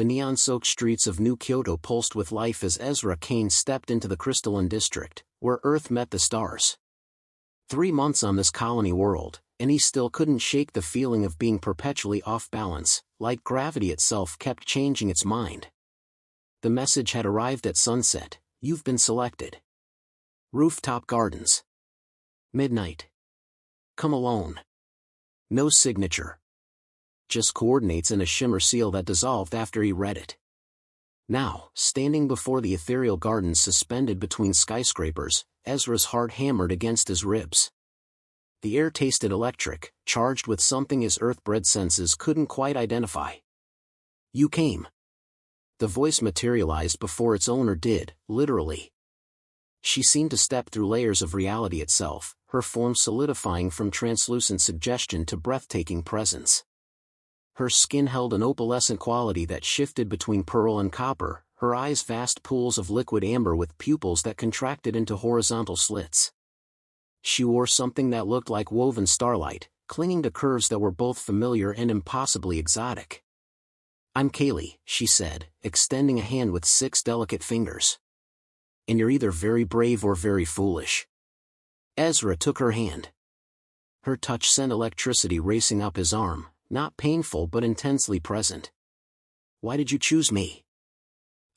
The neon-soaked streets of New Kyoto pulsed with life as Ezra Kane stepped into the crystalline district, where Earth met the stars. 3 months on this colony world, and he still couldn't shake the feeling of being perpetually off balance, like gravity itself kept changing its mind. The message had arrived at sunset: "You've been selected." Rooftop gardens. Midnight. Come alone. No signature. Just coordinates and a shimmer seal that dissolved after he read it. Now, standing before the ethereal gardens suspended between skyscrapers, Ezra's heart hammered against his ribs. The air tasted electric, charged with something his earth-bred senses couldn't quite identify. "You came." The voice materialized before its owner did, literally. She seemed to step through layers of reality itself, her form solidifying from translucent suggestion to breathtaking presence. Her skin held an opalescent quality that shifted between pearl and copper, her eyes vast pools of liquid amber with pupils that contracted into horizontal slits. She wore something that looked like woven starlight, clinging to curves that were both familiar and impossibly exotic. "I'm Kaylee," she said, extending a hand with 6 delicate fingers. "And you're either very brave or very foolish." Ezra took her hand. Her touch sent electricity racing up his arm, not painful but intensely present. "Why did you choose me?"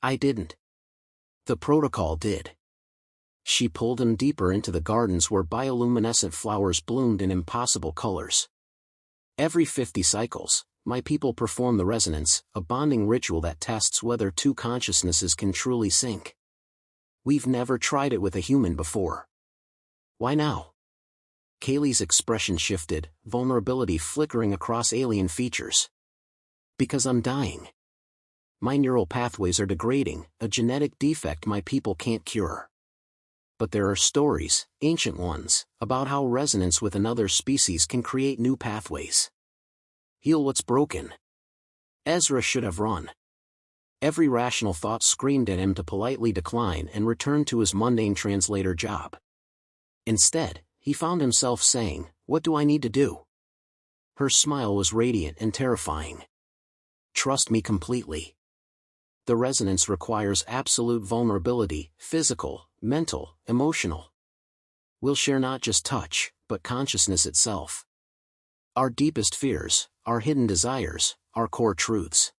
"I didn't. The protocol did." She pulled him deeper into the gardens where bioluminescent flowers bloomed in impossible colors. "Every 50 cycles, my people perform the resonance, a bonding ritual that tests whether 2 consciousnesses can truly sync. We've never tried it with a human before." "Why now?" Kaylee's expression shifted, vulnerability flickering across alien features. "Because I'm dying. My neural pathways are degrading, a genetic defect my people can't cure. But there are stories, ancient ones, about how resonance with another species can create new pathways. Heal what's broken." Ezra should have run. Every rational thought screamed at him to politely decline and return to his mundane translator job. Instead, he found himself saying, "What do I need to do?" Her smile was radiant and terrifying. "Trust me completely. The resonance requires absolute vulnerability, physical, mental, emotional. We'll share not just touch, but consciousness itself. Our deepest fears, our hidden desires, our core truths.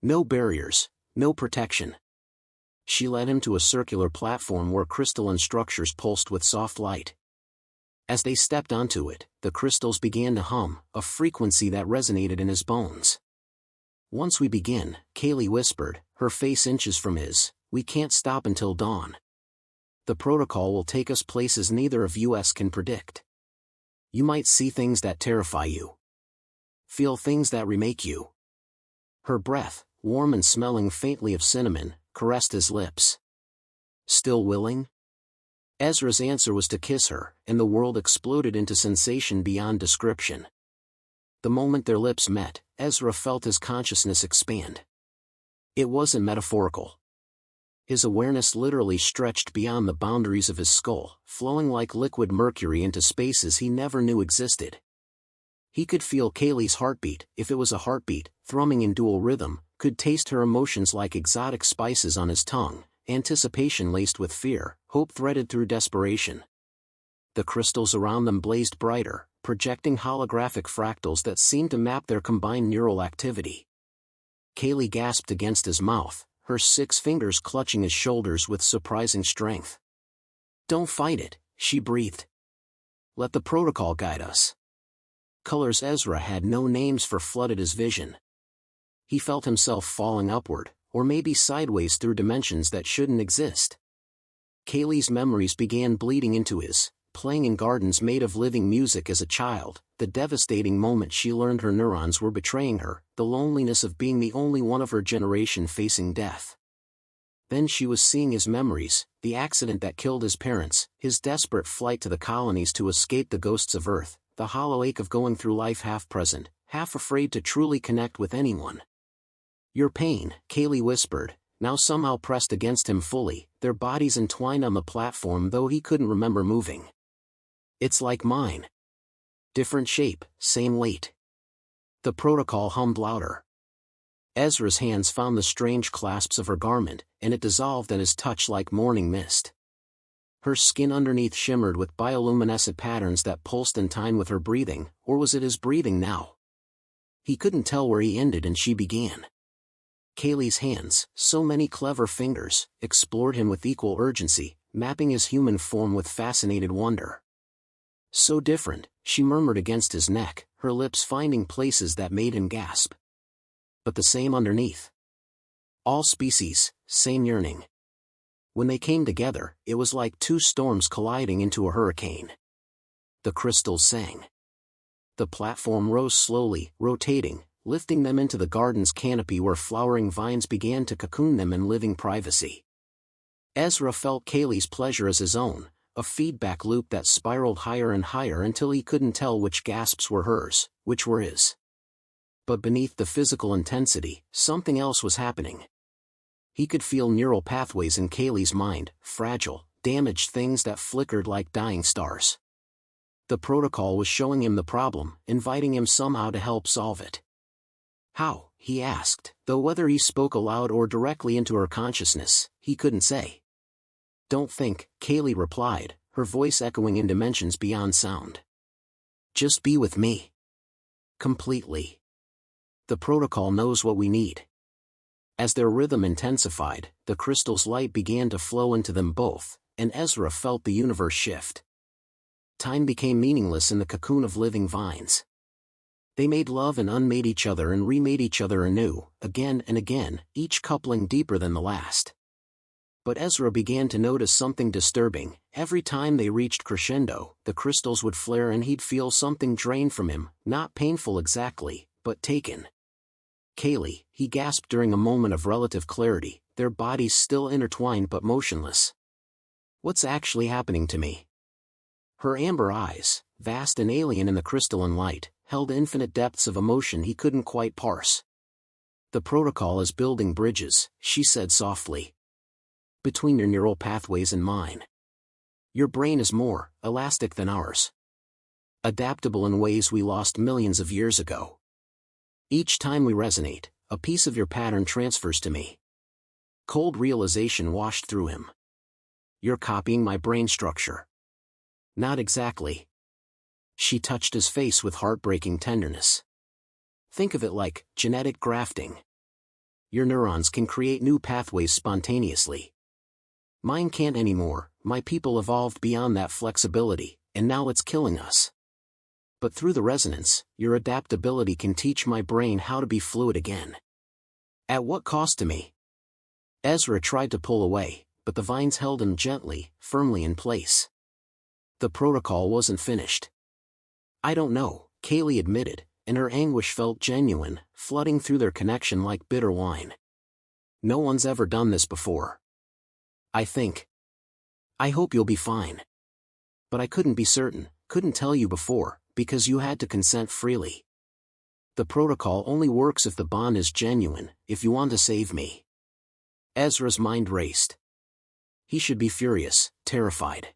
No barriers, no protection." She led him to a circular platform where crystalline structures pulsed with soft light. As they stepped onto it, the crystals began to hum, a frequency that resonated in his bones. "Once we begin," Kaylee whispered, her face inches from his, "we can't stop until dawn. The protocol will take us places neither of us can predict. You might see things that terrify you. Feel things that remake you." Her breath, warm and smelling faintly of cinnamon, caressed his lips. "Still willing?" Ezra's answer was to kiss her, and the world exploded into sensation beyond description. The moment their lips met, Ezra felt his consciousness expand. It wasn't metaphorical. His awareness literally stretched beyond the boundaries of his skull, flowing like liquid mercury into spaces he never knew existed. He could feel Kaylee's heartbeat, if it was a heartbeat, thrumming in dual rhythm, could taste her emotions like exotic spices on his tongue, anticipation laced with fear, hope threaded through desperation. The crystals around them blazed brighter, projecting holographic fractals that seemed to map their combined neural activity. Kaylee gasped against his mouth, her 6 fingers clutching his shoulders with surprising strength. "Don't fight it," she breathed. "Let the protocol guide us." Colors Ezra had no names for flooded his vision. He felt himself falling upward, or maybe sideways through dimensions that shouldn't exist. Kaylee's memories began bleeding into his, playing in gardens made of living music as a child, the devastating moment she learned her neurons were betraying her, the loneliness of being the only one of her generation facing death. Then she was seeing his memories, the accident that killed his parents, his desperate flight to the colonies to escape the ghosts of Earth, the hollow ache of going through life half present, half afraid to truly connect with anyone. "Your pain," Kaylee whispered, now somehow pressed against him fully, their bodies entwined on the platform though he couldn't remember moving. "It's like mine. Different shape, same weight." The protocol hummed louder. Ezra's hands found the strange clasps of her garment, and it dissolved at his touch like morning mist. Her skin underneath shimmered with bioluminescent patterns that pulsed in time with her breathing, or was it his breathing now? He couldn't tell where he ended and she began. Kaylee's hands, so many clever fingers, explored him with equal urgency, mapping his human form with fascinated wonder. So different, she murmured against his neck, her lips finding places that made him gasp. But the same underneath. All species, same yearning. When they came together, it was like two storms colliding into a hurricane. The crystals sang. The platform rose slowly, rotating, lifting them into the garden's canopy where flowering vines began to cocoon them in living privacy. Ezra felt Kaylee's pleasure as his own, a feedback loop that spiraled higher and higher until he couldn't tell which gasps were hers, which were his. But beneath the physical intensity, something else was happening. He could feel neural pathways in Kaylee's mind, fragile, damaged things that flickered like dying stars. The protocol was showing him the problem, inviting him somehow to help solve it. How, he asked, though whether he spoke aloud or directly into her consciousness, he couldn't say. Don't think, Kaylee replied, her voice echoing in dimensions beyond sound. Just be with me. Completely. The protocol knows what we need. As their rhythm intensified, the crystal's light began to flow into them both, and Ezra felt the universe shift. Time became meaningless in the cocoon of living vines. They made love and unmade each other and remade each other anew, again and again, each coupling deeper than the last. But Ezra began to notice something disturbing. Every time they reached crescendo, the crystals would flare and he'd feel something drained from him, not painful exactly, but taken. Kaylee, he gasped during a moment of relative clarity, their bodies still intertwined but motionless. What's actually happening to me? Her amber eyes, vast and alien in the crystalline light, held infinite depths of emotion he couldn't quite parse. The protocol is building bridges, she said softly. Between your neural pathways and mine. Your brain is more elastic than ours. Adaptable in ways we lost millions of years ago. Each time we resonate, a piece of your pattern transfers to me. Cold realization washed through him. You're copying my brain structure. Not exactly. She touched his face with heartbreaking tenderness. Think of it like genetic grafting. Your neurons can create new pathways spontaneously. Mine can't anymore. My people evolved beyond that flexibility, and now it's killing us. But through the resonance, your adaptability can teach my brain how to be fluid again. At what cost to me? Ezra tried to pull away, but the vines held him gently, firmly in place. The protocol wasn't finished. I don't know, Kaylee admitted, and her anguish felt genuine, flooding through their connection like bitter wine. No one's ever done this before. I hope you'll be fine. But I couldn't be certain, couldn't tell you before, because you had to consent freely. The protocol only works if the bond is genuine, if you want to save me. Ezra's mind raced. He should be furious, terrified.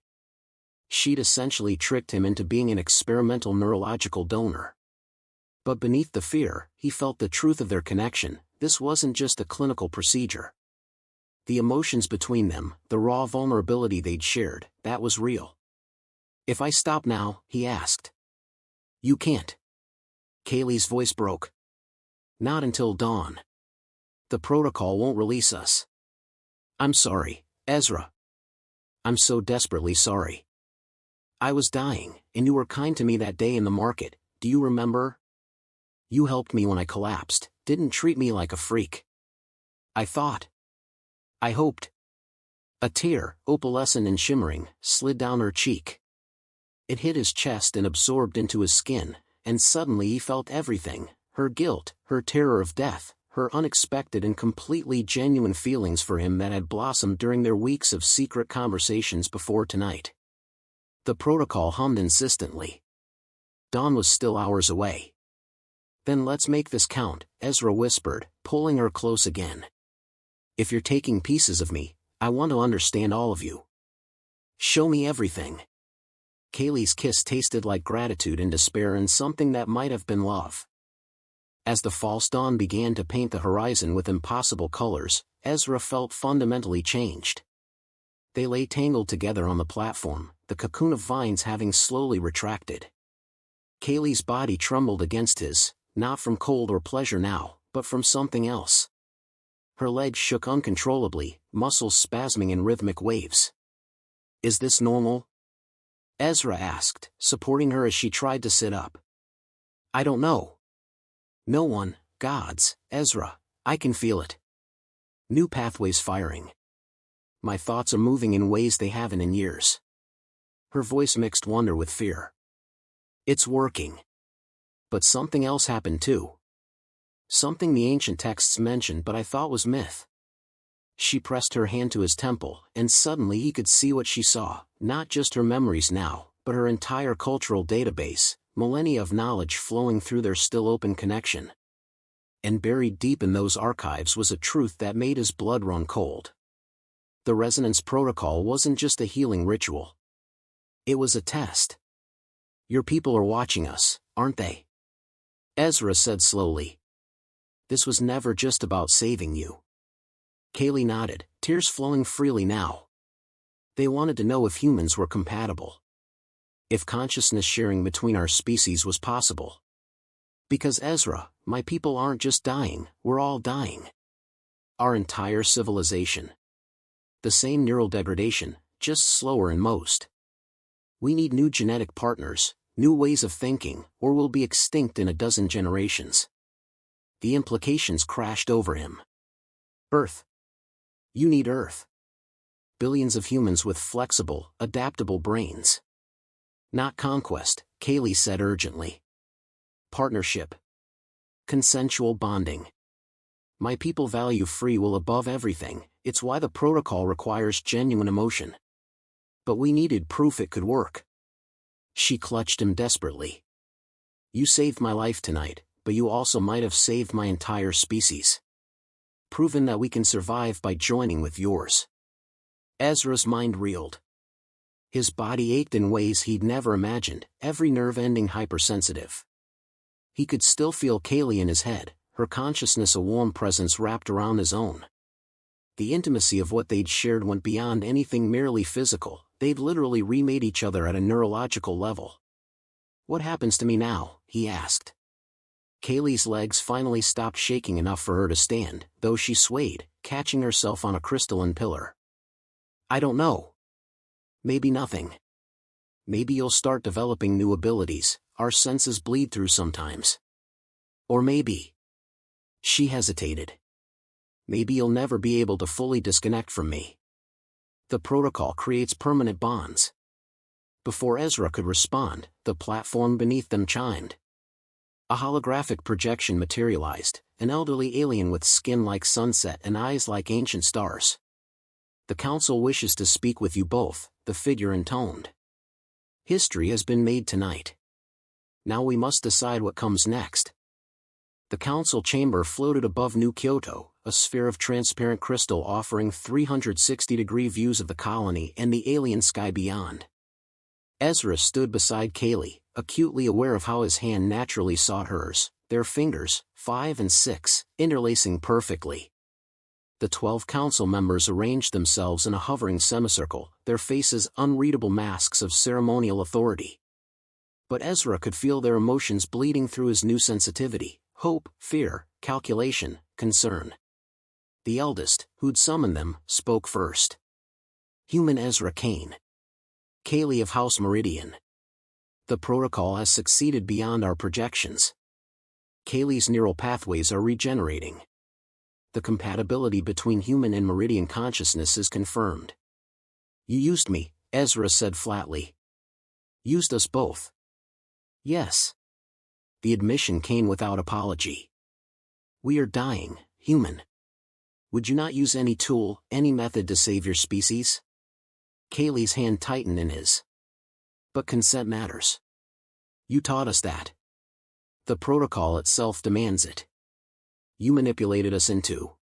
She'd essentially tricked him into being an experimental neurological donor. But beneath the fear, he felt the truth of their connection. This wasn't just a clinical procedure. The emotions between them, the raw vulnerability they'd shared, that was real. If I stop now, he asked. You can't. Kaylee's voice broke. Not until dawn. The protocol won't release us. I'm sorry, Ezra. I'm so desperately sorry. I was dying, and you were kind to me that day in the market, do you remember? You helped me when I collapsed, didn't treat me like a freak. I thought. I hoped. A tear, opalescent and shimmering, slid down her cheek. It hit his chest and absorbed into his skin, and suddenly he felt everything, her guilt, her terror of death, her unexpected and completely genuine feelings for him that had blossomed during their weeks of secret conversations before tonight. The protocol hummed insistently. Dawn was still hours away. Then let's make this count, Ezra whispered, pulling her close again. If you're taking pieces of me, I want to understand all of you. Show me everything. Kaylee's kiss tasted like gratitude and despair and something that might have been love. As the false dawn began to paint the horizon with impossible colors, Ezra felt fundamentally changed. They lay tangled together on the platform, the cocoon of vines having slowly retracted. Kaylee's body trembled against his, not from cold or pleasure now, but from something else. Her legs shook uncontrollably, muscles spasming in rhythmic waves. "Is this normal?" Ezra asked, supporting her as she tried to sit up. "I don't know." "No one, gods, Ezra, I can feel it. New pathways firing. My thoughts are moving in ways they haven't in years." Her voice mixed wonder with fear. "It's working." But something else happened too. Something the ancient texts mentioned but I thought was myth. She pressed her hand to his temple, and suddenly he could see what she saw, not just her memories now, but her entire cultural database, millennia of knowledge flowing through their still open connection. And buried deep in those archives was a truth that made his blood run cold. The resonance protocol wasn't just a healing ritual. It was a test. "Your people are watching us, aren't they?" Ezra said slowly. "This was never just about saving you." Kaylee nodded, tears flowing freely now. "They wanted to know if humans were compatible. If consciousness sharing between our species was possible. Because Ezra, my people aren't just dying, we're all dying. Our entire civilization. The same neural degradation, just slower in most. We need new genetic partners, new ways of thinking, or we'll be extinct in a dozen generations." The implications crashed over him. "Earth. You need Earth. Billions of humans with flexible, adaptable brains. Not conquest," Kaylee said urgently. "Partnership. Consensual bonding. My people value free will above everything, it's why the protocol requires genuine emotion. But we needed proof it could work." She clutched him desperately. "You saved my life tonight, but you also might have saved my entire species. Proven that we can survive by joining with yours." Ezra's mind reeled. His body ached in ways he'd never imagined, every nerve ending hypersensitive. He could still feel Kaylee in his head, her consciousness a warm presence wrapped around his own. The intimacy of what they'd shared went beyond anything merely physical, they'd literally remade each other at a neurological level. "What happens to me now?" he asked. Kaylee's legs finally stopped shaking enough for her to stand, though she swayed, catching herself on a crystalline pillar. "I don't know. Maybe nothing. Maybe you'll start developing new abilities, our senses bleed through sometimes. Or maybe..." She hesitated. "Maybe you'll never be able to fully disconnect from me. The protocol creates permanent bonds." Before Ezra could respond, the platform beneath them chimed. A holographic projection materialized, an elderly alien with skin like sunset and eyes like ancient stars. "The Council wishes to speak with you both," the figure intoned. "History has been made tonight. Now we must decide what comes next." The council chamber floated above New Kyoto, a sphere of transparent crystal offering 360-degree views of the colony and the alien sky beyond. Ezra stood beside Kaylee, acutely aware of how his hand naturally sought hers, their fingers, 5 and 6, interlacing perfectly. The 12 council members arranged themselves in a hovering semicircle, their faces unreadable masks of ceremonial authority. But Ezra could feel their emotions bleeding through his new sensitivity: hope, fear, calculation, concern. The eldest, who'd summoned them, spoke first. "Human Ezra Kane. Kaylee of House Meridian. The protocol has succeeded beyond our projections. Kaylee's neural pathways are regenerating. The compatibility between human and Meridian consciousness is confirmed." "You used me," Ezra said flatly. "Used us both." "Yes." The admission came without apology. "We are dying, human. Would you not use any tool, any method to save your species?" Kaylee's hand tightened in his. "But consent matters. You taught us that. The protocol itself demands it. You manipulated us into..."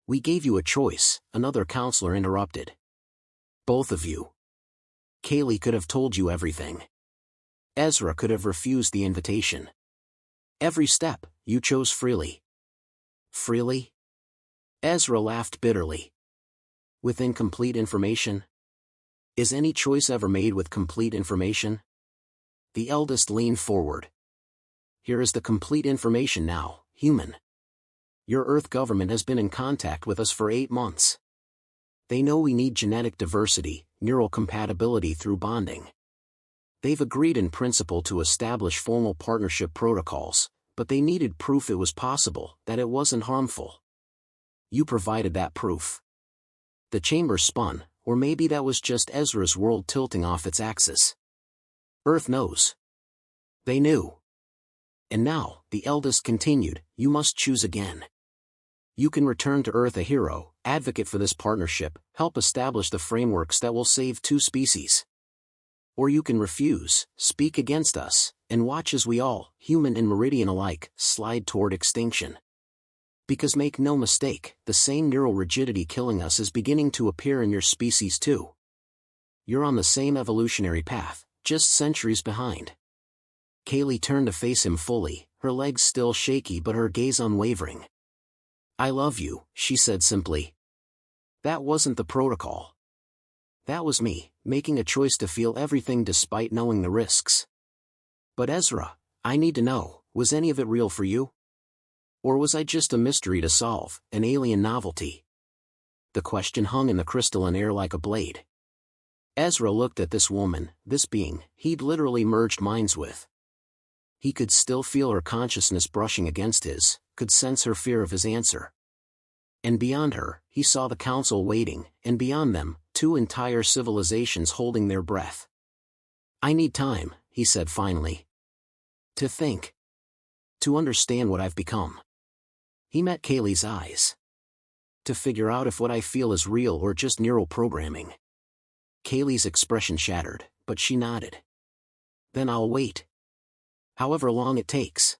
"We gave you a choice," another counselor interrupted. "Both of you. Kaylee could have told you everything. Ezra could have refused the invitation. Every step, you chose freely. Freely? Ezra laughed bitterly. With incomplete information? Is any choice ever made with complete information? The eldest leaned forward. Here is the complete information now, human. Your Earth government has been in contact with us for 8 months. They know we need genetic diversity, neural compatibility through bonding. They've agreed in principle to establish formal partnership protocols, but they needed proof it was possible, that it wasn't harmful. You provided that proof. The chamber spun, or maybe that was just Ezra's world tilting off its axis. Earth knows. They knew. And now, the eldest continued, you must choose again. You can return to Earth a hero, advocate for this partnership, help establish the frameworks that will save 2 species. Or you can refuse, speak against us, and watch as we all, human and Meridian alike, slide toward extinction. Because make no mistake, the same neural rigidity killing us is beginning to appear in your species too. You're on the same evolutionary path, just centuries behind. Kaylee turned to face him fully, her legs still shaky but her gaze unwavering. I love you, she said simply. That wasn't the protocol. That was me, making a choice to feel everything despite knowing the risks. But Ezra, I need to know, was any of it real for you? Or was I just a mystery to solve, an alien novelty? The question hung in the crystalline air like a blade. Ezra looked at this woman, this being, he'd literally merged minds with. He could still feel her consciousness brushing against his, could sense her fear of his answer. And beyond her, he saw the council waiting, and beyond them, 2 entire civilizations holding their breath. I need time, he said finally. To think. To understand what I've become. He met Kaylee's eyes. To figure out if what I feel is real or just neural programming. Kaylee's expression shattered, but she nodded. Then I'll wait. However long it takes.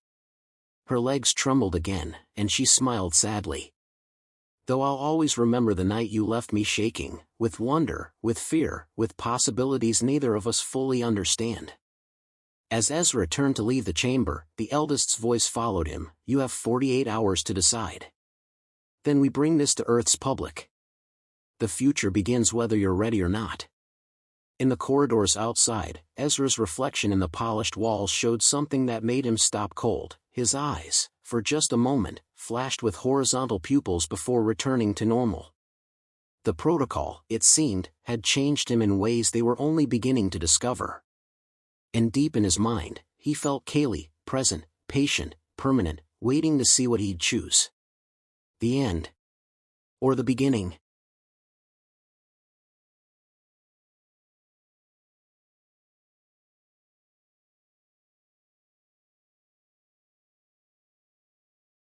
Her legs trembled again, and she smiled sadly. Though I'll always remember the night you left me shaking, with wonder, with fear, with possibilities neither of us fully understand. As Ezra turned to leave the chamber, the eldest's voice followed him, you have 48 hours to decide. Then we bring this to Earth's public. The future begins whether you're ready or not. In the corridors outside, Ezra's reflection in the polished walls showed something that made him stop cold. His eyes, for just a moment, flashed with horizontal pupils before returning to normal. The protocol, it seemed, had changed him in ways they were only beginning to discover. And deep in his mind, he felt Kaylee, present, patient, permanent, waiting to see what he'd choose. The end. Or the beginning.